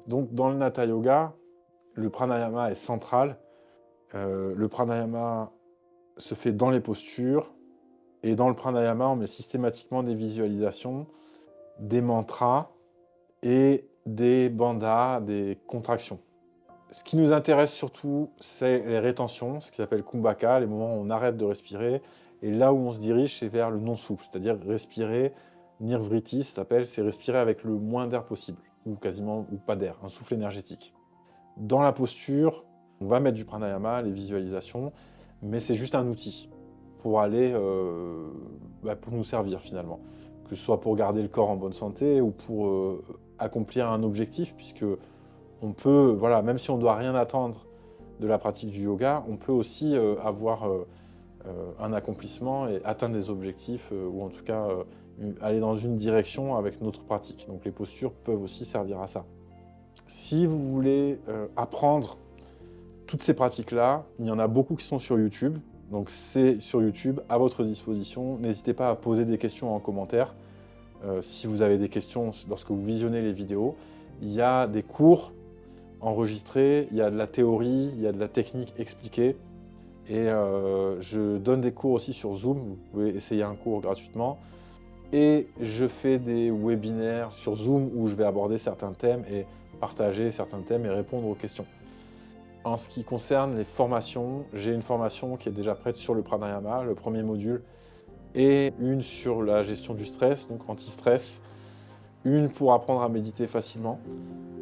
Donc dans le Hatha Yoga, le pranayama est central. Le pranayama se fait dans les postures et dans le pranayama, on met systématiquement des visualisations, des mantras et des bandhas, des contractions. Ce qui nous intéresse surtout, c'est les rétentions, ce qui s'appelle kumbhaka, les moments où on arrête de respirer. Et là où on se dirige, c'est vers le non souffle, c'est-à-dire respirer, nirvriti, ça s'appelle, c'est respirer avec le moins d'air possible, ou quasiment ou pas d'air, un souffle énergétique. Dans la posture, on va mettre du pranayama, les visualisations, mais c'est juste un outil pour aller, pour nous servir finalement. Que ce soit pour garder le corps en bonne santé ou pour accomplir un objectif, puisque on peut, voilà, même si on ne doit rien attendre de la pratique du yoga, on peut aussi avoir un accomplissement et atteindre des objectifs, ou en tout cas aller dans une direction avec notre pratique. Donc les postures peuvent aussi servir à ça. Si vous voulez apprendre toutes ces pratiques-là, il y en a beaucoup qui sont sur YouTube. Donc c'est sur YouTube, à votre disposition. N'hésitez pas à poser des questions en commentaire. Si vous avez des questions lorsque vous visionnez les vidéos, il y a des cours enregistrés, il y a de la théorie, il y a de la technique expliquée. Et je donne des cours aussi sur Zoom, vous pouvez essayer un cours gratuitement. Et je fais des webinaires sur Zoom où je vais aborder certains thèmes et partager certains thèmes et répondre aux questions. En ce qui concerne les formations, j'ai une formation qui est déjà prête sur le pranayama, le premier module, et une sur la gestion du stress, donc anti-stress, une pour apprendre à méditer facilement,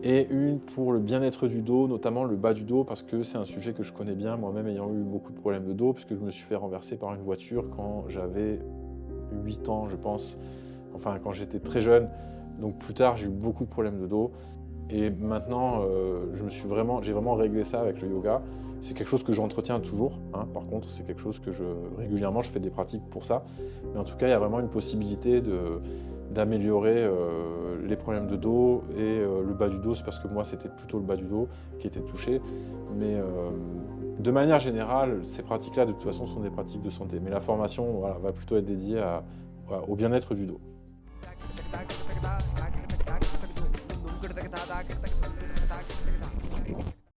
et une pour le bien-être du dos, notamment le bas du dos, parce que c'est un sujet que je connais bien, moi-même ayant eu beaucoup de problèmes de dos, puisque je me suis fait renverser par une voiture quand j'avais 8 ans, je pense, enfin quand j'étais très jeune. Donc plus tard, j'ai eu beaucoup de problèmes de dos. Et maintenant, j'ai vraiment réglé ça avec le yoga. C'est quelque chose que j'entretiens toujours, hein. Par contre, c'est quelque chose que régulièrement, je fais des pratiques pour ça. Mais en tout cas, il y a vraiment une possibilité d'améliorer les problèmes de dos et le bas du dos. C'est parce que moi, c'était plutôt le bas du dos qui était touché. Mais de manière générale, ces pratiques-là, de toute façon, sont des pratiques de santé. Mais la formation, voilà, va plutôt être dédiée au bien-être du dos.